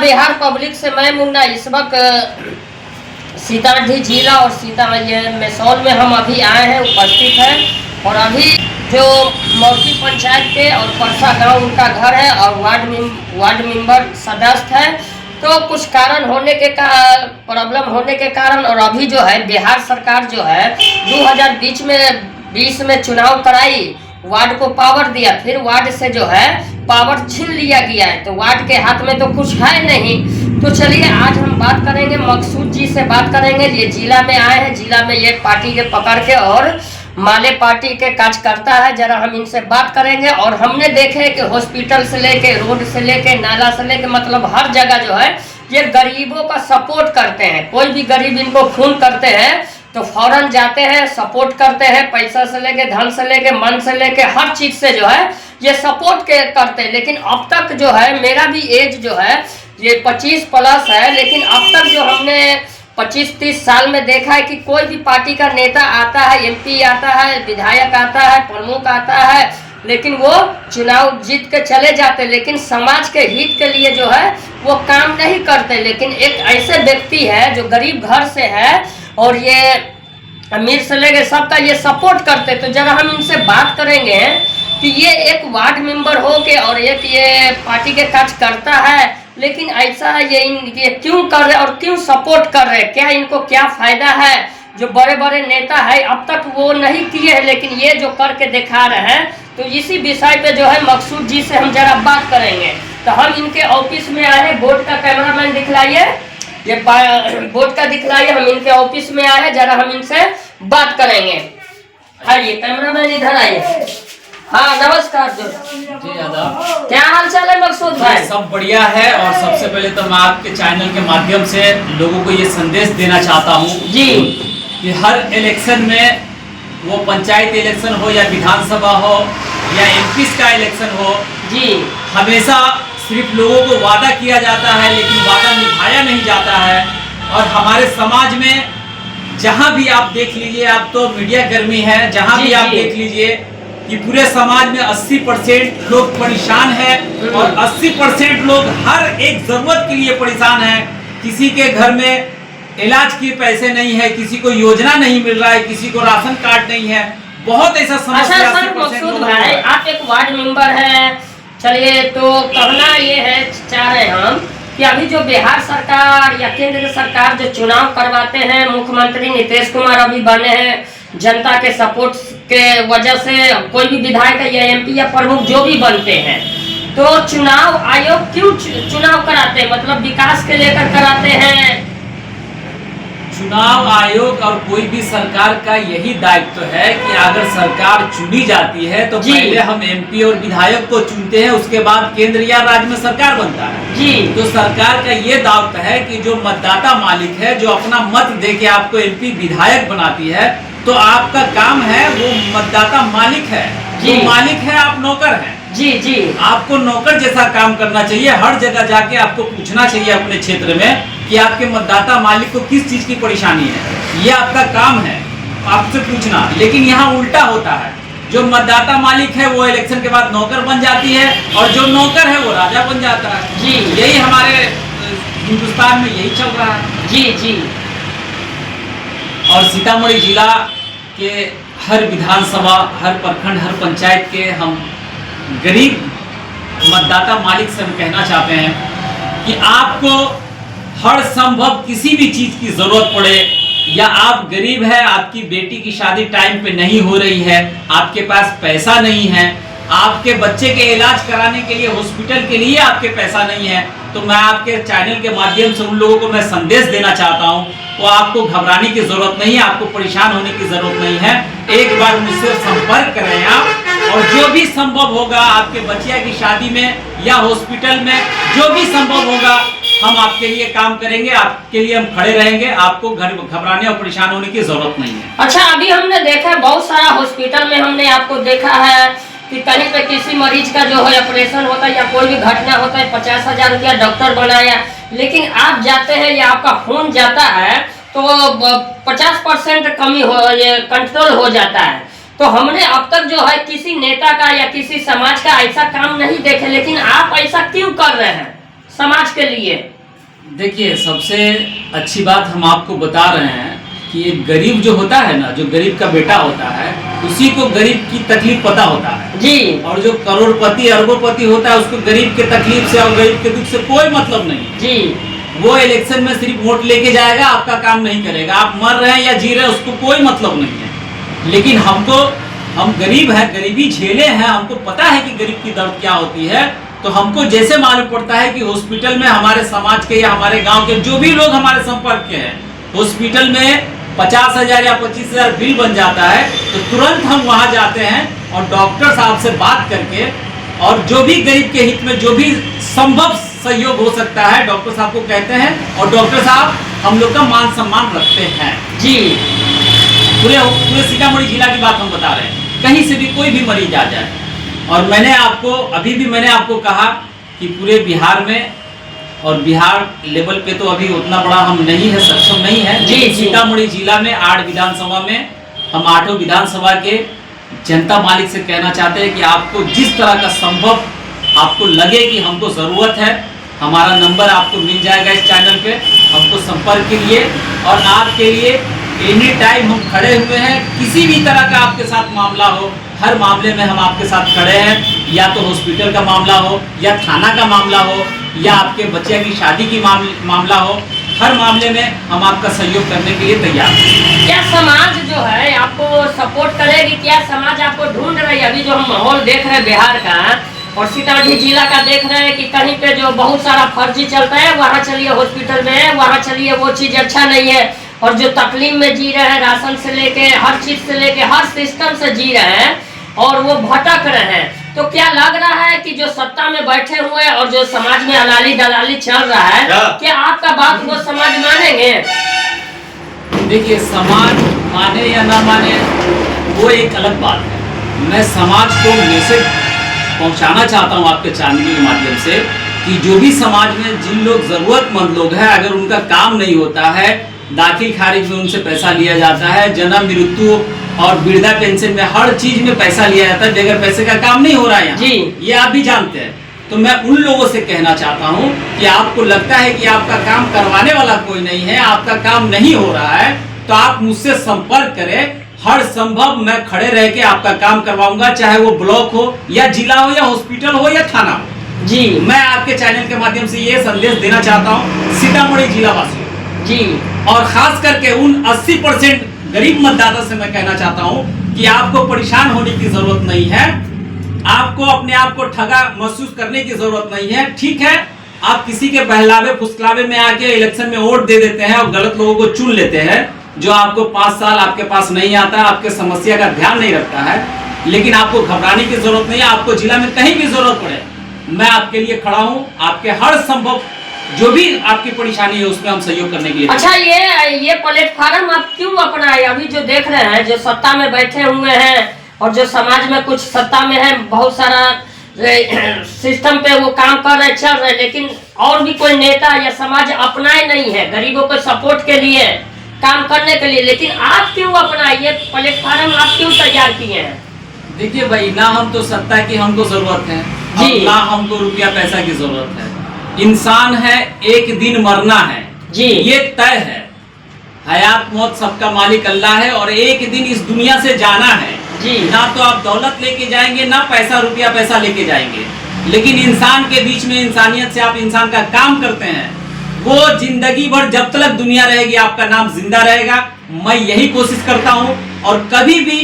Bihar public से मैं मुन्ना। इस वक्त सीतामढ़ी जिला और सीतामढ़ी मैसौल में हम अभी आए हैं, उपस्थित हैं। और अभी जो मौकी पंचायत के और परसा गांव उनका घर है और वार्ड मेंबर सदस्य है। तो कुछ कारण होने के प्रॉब्लम होने के कारण और अभी जो है बिहार सरकार जो है 2020 में चुनाव कराई, वार्ड को पावर दिया, फिर वार्ड से जो है पावर छीन लिया गया है। तो वार्ड के हाथ में तो कुछ है नहीं। तो चलिए आज हम बात करेंगे, मकसूद जी से बात करेंगे। ये जिला में आए हैं, जिला में ये पार्टी के पकड़ के और माले पार्टी के कार्यकर्ता है, जरा हम इनसे बात करेंगे। और हमने देखे कि हॉस्पिटल से लेके, रोड से लेके, नाला से लेके, मतलब हर जगह जो है ये गरीबों का सपोर्ट करते हैं। कोई भी गरीब इनको फोन करते हैं तो फौरन जाते हैं, सपोर्ट करते हैं, पैसा से लेके, धन से लेके, मन से लेके, हर चीज से जो है ये सपोर्ट करते हैं। लेकिन अब तक जो है मेरा भी एज जो है ये 25 प्लस है, लेकिन अब तक जो हमने 25-30 साल में देखा है कि कोई भी पार्टी का नेता आता है, एमपी आता है, विधायक आता है, प्रमुख आता है, लेकिन वो चुनाव जीत के चले जाते, लेकिन समाज के हित के लिए जो है वो काम नहीं करते। लेकिन एक ऐसे व्यक्ति है जो गरीब घर से है और ये अमीर से लेके सबका ये सपोर्ट करते। तो जरा हम इनसे बात करेंगे कि ये एक वार्ड मेंबर हो के और एक ये पार्टी के कार्यकर्ता है, लेकिन ऐसा ये क्यों कर रहे और क्यों सपोर्ट कर रहे, क्या इनको क्या फायदा है। जो बड़े बड़े नेता है अब तक वो नहीं किए हैं, लेकिन ये जो करके दिखा रहे हैं। तो इसी विषय पे जो है मकसूद जी से हम जरा बात करेंगे। तो हम इनके ऑफिस में आए हैं, बोर्ड का कैमरामैन दिखलाइए, ये बोर्ड का दिखलाइए। हम इनके ऑफिस में आए हैं, जरा हम इनसे बात करेंगे। आइए कैमरामैन इधर आइए। हाँ नमस्कार जी आदाब। क्या हाल चाल है मकसूद भाई? सब बढ़िया है। और सबसे पहले तो मैं आपके चैनल के माध्यम से लोगों को ये संदेश देना चाहता हूँ जी कि हर इलेक्शन में, वो पंचायत इलेक्शन हो या विधानसभा हो या एमपी का इलेक्शन हो जी, हमेशा सिर्फ लोगों को वादा किया जाता है लेकिन वादा निभाया नहीं जाता है। और हमारे समाज में जहाँ भी आप देख लीजिए, आप तो मीडिया कर्मी हैं, जहाँ भी आप देख लीजिए कि पूरे समाज में 80% लोग परेशान हैं और 80% लोग हर एक जरूरत के लिए परेशान हैं। किसी के घर में इलाज के पैसे नहीं है, किसी को योजना नहीं मिल रहा है, किसी को राशन कार्ड नहीं है, बहुत ऐसा समस्या। अच्छा सर मकसूद भाई, आप एक वार्ड मेंबर हैं, चलिए तो कहना ये है चाह रहे हम कि अभी जो बिहार सरकार या केंद्र सरकार जो चुनाव करवाते हैं, मुख्यमंत्री नीतीश कुमार अभी बने हैं, जनता के सपोर्ट के वजह से कोई भी विधायक या एमपी या प्रमुख जो भी बनते हैं, तो चुनाव आयोग क्यों चुनाव कराते हैं? मतलब विकास के लेकर कराते हैं। चुनाव आयोग और कोई भी सरकार का यही दायित्व है कि अगर सरकार चुनी जाती है तो पहले हम एमपी और विधायक को चुनते हैं, उसके बाद केंद्र या राज्य में सरकार बनता है जी। तो सरकार का ये दायित्व है कि जो मतदाता मालिक है, जो अपना मत दे के आपको एमपी विधायक बनाती है, तो आपका काम है, वो मतदाता मालिक है जी। तो मालिक है, आप नौकर हैं जी जी। आपको नौकर जैसा काम करना चाहिए। हर जगह जाके आपको पूछना चाहिए अपने क्षेत्र में कि आपके मतदाता मालिक को किस चीज की परेशानी है, ये आपका काम है आपसे पूछना। लेकिन यहाँ उल्टा होता है, जो मतदाता मालिक है वो इलेक्शन के बाद नौकर बन जाती है और जो नौकर है वो राजा बन जाता है जी। यही हमारे हिंदुस्तान में यही चल रहा है जी जी। और सीतामढ़ी जिला के हर विधानसभा, हर प्रखंड, हर पंचायत के हम गरीब मतदाता मालिक से हम कहना चाहते हैं कि आपको हर संभव किसी भी चीज की जरूरत पड़े, या आप गरीब है, आपकी बेटी की शादी टाइम पे नहीं हो रही है, आपके पास पैसा नहीं है, आपके बच्चे के इलाज कराने के लिए हॉस्पिटल के लिए आपके पैसा नहीं है, तो मैं आपके चैनल के माध्यम से उन लोगों को मैं संदेश देना चाहता हूं, तो आपको घबराने की जरूरत नहीं है, आपको परेशान होने की जरूरत नहीं है। एक बार मुझसे संपर्क करें आप, और जो भी संभव होगा आपके बच्चिया की शादी में या हॉस्पिटल में, जो भी संभव होगा हम आपके लिए काम करेंगे, आपके लिए हम खड़े रहेंगे। आपको घबराने और परेशान होने की जरूरत नहीं है। अच्छा अभी हमने देखा बहुत सारा हॉस्पिटल में हमने आपको देखा है कि कहीं पे किसी मरीज का जो है ऑपरेशन होता है या कोई भी घटना होता है, 50,000 रुपया डॉक्टर बनाया, लेकिन आप जाते हैं या आपका खून जाता है तो 50% कमी हो, ये कंट्रोल हो जाता है। तो हमने अब तक जो है किसी नेता का या किसी समाज का ऐसा काम नहीं देखे, लेकिन आप ऐसा क्यों कर रहे हैं समाज के लिए? देखिए, सबसे अच्छी बात हम आपको बता रहे हैं कि एक गरीब जो होता है ना, जो गरीब का बेटा होता है, उसी को गरीब की तकलीफ पता होता है जी। और जो करोड़पति अरबोपति होता है उसको गरीब के तकलीफ से और गरीब के दुख से कोई मतलब नहीं है जी। वो इलेक्शन में सिर्फ वोट लेके जाएगा, आपका काम नहीं करेगा। आप मर रहे हैं या जी रहे हैं उसको कोई मतलब नहीं है। लेकिन हम गरीब हैं, गरीबी झेले हैं, हमको पता है कि गरीब की दर्द क्या होती है। तो हमको जैसे मालूम पड़ता है कि हॉस्पिटल में हमारे समाज के या हमारे गांव के जो भी लोग हमारे संपर्क के हैं, हॉस्पिटल में 50,000 या 25,000 बिल बन जाता है, तो तुरंत हम वहां जाते हैं और डॉक्टर साहब से बात करके और जो भी गरीब के हित में जो भी संभव सहयोग हो सकता है डॉक्टर साहब को कहते हैं और डॉक्टर साहब हम लोग का मान सम्मान रखते हैं जी। पूरे सीतामढ़ी जिला की बात हम बता रहे हैं, कहीं से भी कोई भी मरीज आ जाए। और मैंने आपको कहा कि पूरे बिहार में, और बिहार लेवल पे तो अभी उतना बड़ा हम नहीं है, सक्षम नहीं है, लेकिन सीतामढ़ी जिला में 8 विधानसभा में हम 8 विधानसभा के जनता मालिक से कहना चाहते हैं कि आपको जिस तरह का संभव आपको लगे कि हमको ज़रूरत है, हमारा नंबर आपको मिल जाएगा इस चैनल पे, हमको संपर्क कीजिए और आपके लिए एनी टाइम हम खड़े हुए हैं। किसी भी तरह का आपके साथ मामला हो, हर मामले में हम आपके साथ खड़े हैं, या तो हॉस्पिटल का मामला हो या थाना का मामला हो या आपके बच्चे की शादी की मामला हो, हर मामले में हम आपका सहयोग करने के लिए तैयार हैं। क्या समाज जो है आपको सपोर्ट करेगी? क्या समाज आपको ढूंढ रही है? अभी जो हम माहौल देख रहे हैं बिहार का और सीतामढ़ी जिला का देख रहे हैं कि कहीं पे जो बहुत सारा फर्जी चलता है, वहाँ चलिए हॉस्पिटल में है, वहाँ चलिए वो चीज़ अच्छा नहीं है, और जो तकलीफ में जी रहे हैं, राशन से लेके हर चीज से लेके हर सिस्टम से जी रहे हैं और वो भटक रहे हैं, तो क्या लग रहा है कि जो सत्ता में बैठे हुए और जो समाज में अलाली दलाली चल रहा है, क्या आपका बात वो समाज मानेंगे? देखिए, समाज माने या ना माने वो एक अलग बात है। मैं समाज को मैसेज पहुंचाना चाहता हूं आपके चैनल के माध्यम से कि जो भी समाज में जिन लोग जरूरतमंद लोग हैं, अगर उनका काम नहीं होता है, दाखिल खारिज में उनसे पैसा लिया जाता है, जन्म मृत्यु और वृद्धा पेंशन में हर चीज में पैसा लिया जाता है, बगैर पैसे का काम नहीं हो रहा है यहाँ जी, ये आप भी जानते हैं। तो मैं उन लोगों से कहना चाहता हूँ कि आपको लगता है कि आपका काम करवाने वाला कोई नहीं है, आपका काम नहीं हो रहा है, तो आप मुझसे संपर्क करें। हर संभव मैं खड़े रह के आपका काम करवाऊंगा, चाहे वो ब्लॉक हो या जिला हो या हॉस्पिटल हो या थाना हो जी। मैं आपके चैनल के माध्यम से ये संदेश देना चाहता हूँ सीतामढ़ी जिला वासियों जी, और खास करके उन 80% गरीब मतदाता से मैं कहना चाहता हूँ कि आपको परेशान होने की जरूरत नहीं है, आपको अपने आप को ठगा महसूस करने की जरूरत नहीं है। ठीक है, आप किसी के बहलावे फुसलावे में आके इलेक्शन में वोट दे देते हैं और गलत लोगों को चुन लेते हैं, जो आपको 5 साल आपके पास नहीं आता, आपके समस्या का ध्यान नहीं रखता है, लेकिन आपको घबराने की जरूरत नहीं है। आपको जिला में कहीं भी जरूरत पड़े, मैं आपके लिए खड़ा हूँ, आपके हर संभव जो भी आपकी परेशानी है उसमें हम सहयोग करने के लिए। अच्छा, ये प्लेटफार्म आप क्यों अपनाए? अभी जो देख रहे हैं, जो सत्ता में बैठे हुए हैं और जो समाज में कुछ सत्ता में है, बहुत सारा सिस्टम पे वो काम कर रहे, चल रहे, लेकिन और भी कोई नेता या समाज अपनाए नहीं है गरीबों को सपोर्ट के लिए, काम करने के लिए, लेकिन आप क्यों अपनाए? ये प्लेटफार्म आप क्यों तैयार किए हैं? देखिए भाई, ना हम तो सत्ता की हमको जरूरत है जी, ना हमको रुपया पैसा की जरूरत है। इंसान है, एक दिन मरना है जी, ये तय है। हयात मौत सबका मालिक अल्लाह है और एक दिन इस दुनिया से जाना है जी। ना तो आप दौलत लेके जाएंगे, ना पैसा रुपया पैसा लेके जाएंगे, लेकिन इंसान के बीच में इंसानियत से आप इंसान का काम करते हैं, वो जिंदगी भर जब तक दुनिया रहेगी आपका नाम जिंदा रहेगा। मैं यही कोशिश करता हूं, और कभी भी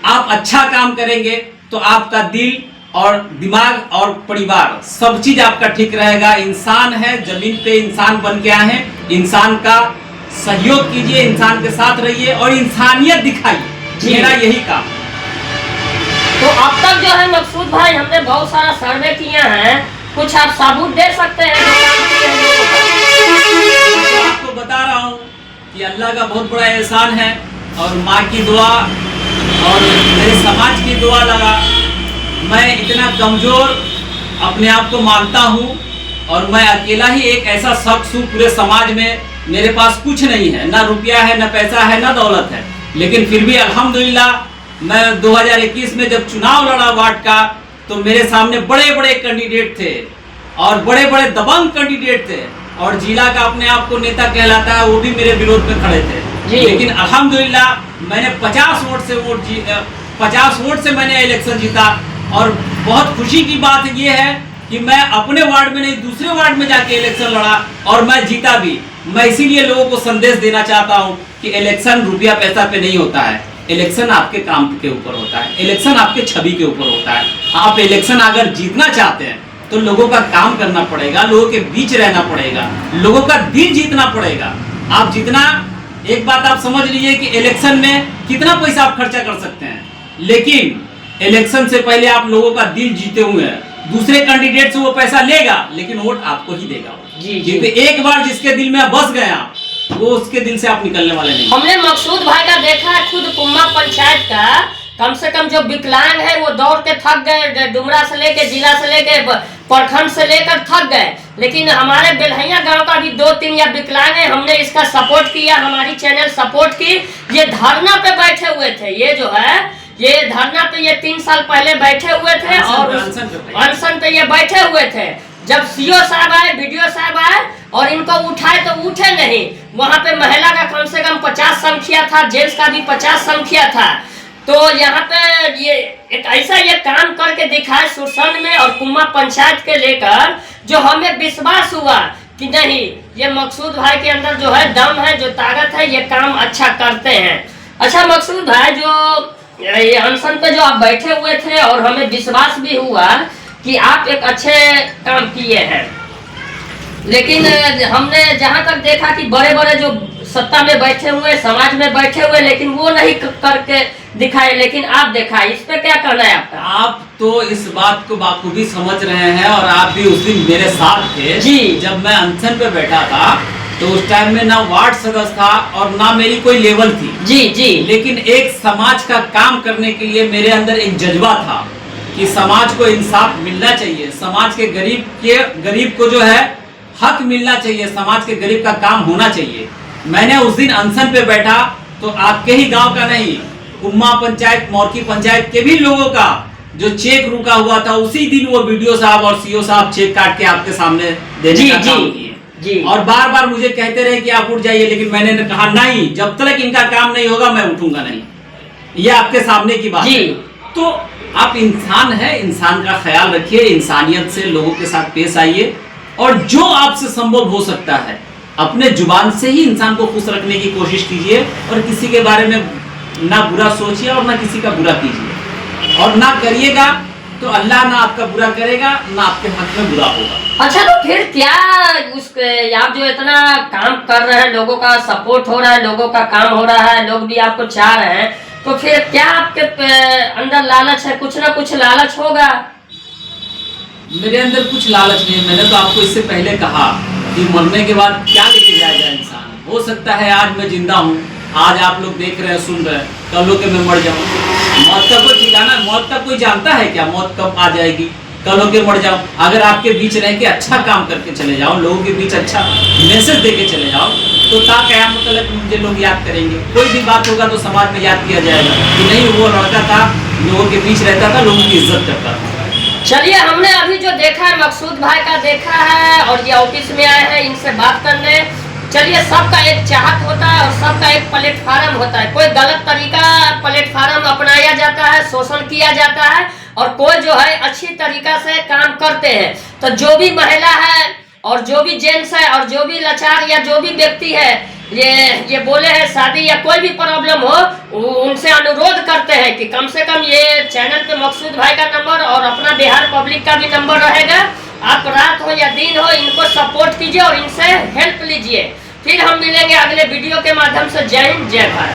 आप अच्छा काम करेंगे तो आपका दिल और दिमाग और परिवार सब चीज आपका ठीक रहेगा। इंसान है, जमीन पे इंसान बन के आए हैं, इंसान का सहयोग कीजिए, इंसान के साथ रहिए और इंसानियत दिखाइए, मेरा यही काम। तो अब तक जो है मकसूद भाई, हमने बहुत सारा सर्वे किया है, कुछ आप सबूत दे सकते हैं? तो आपको बता रहा हूँ कि अल्लाह का बहुत बड़ा एहसान है और माँ की दुआ और मेरे समाज की दुआ लगा। मैं इतना कमजोर अपने आप को मानता हूँ और मैं अकेला ही एक ऐसा शख्स हूँ पूरे समाज में, मेरे पास कुछ नहीं है, ना रुपया है, ना पैसा है, ना दौलत है, लेकिन फिर भी अल्हम्दुलिल्लाह मैं 2021 में जब चुनाव लड़ा वार्ड का, तो मेरे सामने बड़े बड़े कैंडिडेट थे और बड़े बड़े दबंग कैंडिडेट थे, और जिला का अपने आप को नेता कहलाता है, वो भी मेरे विरोध में खड़े थे। लेकिन अल्हम्दुलिल्लाह मैंने 50 वोट से मैंने इलेक्शन जीता। और बहुत खुशी की बात ये है कि मैं अपने वार्ड में नहीं, दूसरे वार्ड में जाके इलेक्शन लड़ा और मैं जीता भी। मैं इसीलिए लोगों को संदेश देना चाहता हूं कि इलेक्शन रुपया पैसा पे नहीं होता है, इलेक्शन आपके काम के ऊपर होता है, इलेक्शन आपके छवि के ऊपर होता है। आप इलेक्शन अगर जीतना चाहते हैं तो लोगों का काम करना पड़ेगा, लोगों के बीच रहना पड़ेगा, लोगों का दिल जीतना पड़ेगा। आप जितना, एक बात आप समझ लीजिए कि इलेक्शन में कितना पैसा आप खर्चा कर सकते हैं, लेकिन इलेक्शन से पहले आप लोगों का दिल जीते हुए हैं। दूसरे कैंडिडेट से वो पैसा लेगा लेकिन वोट आपको ही देगा। क्योंकि एक बार जिसके दिल में बस गया वो उसके दिल से आप निकलने वाले नहीं। हमने मकसूद भाई का देखा है, खुद कुम्मा पंचायत का कम से कम जो विकलांग है वो दौड़ के थक गए, डुमरा से लेके, जिला से लेके, प्रखंड से लेकर थक गए। लेकिन हमारे बेलहैया गांव का भी 2-3 या विकलांग है, हमने इसका सपोर्ट किया, हमारी चैनल सपोर्ट की। ये धरना पे बैठे हुए थे, ये जो है ये धरना पे ये 3 साल पहले बैठे हुए थे और अनशन पे ये बैठे हुए थे। जब सीओ साहब आए, बीडीओ साहब आए और इनको उठाए तो उठे नहीं। वहाँ पे महिला का कम से कम 50 संख्या था, जेंट्स का भी 50 संख्या था। तो यहाँ पे ये एक ऐसा ये काम करके दिखाए सुरसंड में और कुम्मा पंचायत के लेकर, जो हमें विश्वास हुआ कि नहीं, ये मकसूद भाई के अंदर जो है दम है, जो ताकत है, ये काम अच्छा करते हैं। अच्छा मकसूद भाई, जो ये अनशन पे जो आप बैठे हुए थे और हमें विश्वास भी हुआ कि आप एक अच्छे काम किए हैं, लेकिन हमने जहां तक देखा कि बड़े बड़े जो सत्ता में बैठे हुए, समाज में बैठे हुए, लेकिन वो नहीं करके दिखाए, लेकिन आप दिखाए। इस पे क्या कहना है आपका? आप तो इस बात को बाखूबी समझ रहे हैं और आप भी उस दिन मेरे साथ थे जी। जब मैं अनशन पे बैठा था तो उस टाइम में ना वार्ड सदस्य था और ना मेरी कोई लेवल थी। जी जी। लेकिन एक समाज का काम करने के लिए मेरे अंदर एक जज्बा था कि समाज को इंसाफ मिलना चाहिए, समाज के गरीब को जो है हक मिलना चाहिए, समाज के गरीब का काम होना चाहिए। मैंने उस दिन अनशन पे बैठा तो आपके ही गांव का नहीं, कुम्मा पंचायत, मौरकी पंचायत के भी लोगों का जो चेक रुका हुआ था, उसी दिन वो बीडीओ साहब और सीओ साहब चेक काट के आपके सामने देने का काम किए। और बार बार मुझे कहते रहे कि आप उठ जाइए, लेकिन मैंने कहा नहीं, जब तक इनका काम नहीं होगा मैं उठूंगा नहीं। ये आपके सामने की बात है। तो आप इंसान है, इंसान का ख्याल रखिए, इंसानियत से लोगों के साथ पेश आइए और जो आपसे संभव हो सकता है अपने जुबान से ही इंसान को खुश रखने की कोशिश कीजिए और किसी के बारे में ना बुरा सोचिए और ना किसी का बुरा कीजिए, और ना करिएगा तो अल्लाह ना आपका बुरा करेगा, ना आपके हक में बुरा होगा। अच्छा, तो फिर क्या उसके आप जो इतना काम कर रहे हैं, लोगों का सपोर्ट हो रहा है, लोगों का काम हो रहा है, लोग भी आपको चाह रहे हैं, तो फिर क्या आपके अंदर लालच है? कुछ ना कुछ लालच होगा। मेरे अंदर कुछ लालच नहीं है। मैंने तो आपको इससे पहले कहा कि मरने के बाद क्या लेके जाएगा इंसान। हो सकता है आज मैं जिंदा हूँ, आज आप लोग देख रहे हैं, सुन रहे हैं, कल हो के मैं मर जाऊँ। मौत का कोई ठिकाना, मौत का कोई जानता है क्या? मौत कब आ जाएगी? कल हो के मर जाओ। अगर आपके बीच रह के अच्छा काम करके चले जाओ, लोगों के बीच अच्छा मैसेज दे के चले जाओ, तो क़यामत तक मुझे लोग याद करेंगे। कोई भी बात होगा तो समाज में याद किया जाएगा कि नहीं, वो लड़का था, लोगों के बीच रहता था, लोगों की इज्जत करता था। चलिए, हमने अभी जो देखा है मकसूद भाई का देखा है और ये ऑफिस में आए हैं इनसे बात करने। चलिए, सबका एक चाहत होता है और सबका एक प्लेटफार्म होता है। कोई गलत तरीका प्लेटफार्म अपनाया जाता है, शोषण किया जाता है, और कोई जो है अच्छी तरीका से काम करते हैं। तो जो भी महिला है और जो भी जेंट्स है और जो भी लाचार या जो भी व्यक्ति है, ये बोले हैं शादी या कोई भी प्रॉब्लम हो, उनसे अनुरोध करते हैं कि कम से कम ये चैनल पे मकसूद भाई का नंबर और अपना बिहार पब्लिक का भी नंबर रहेगा। आप रात हो या दिन हो, इनको सपोर्ट कीजिए और इनसे हेल्प लीजिए। फिर हम मिलेंगे अगले वीडियो के माध्यम से। जय हिंद, जय भारत।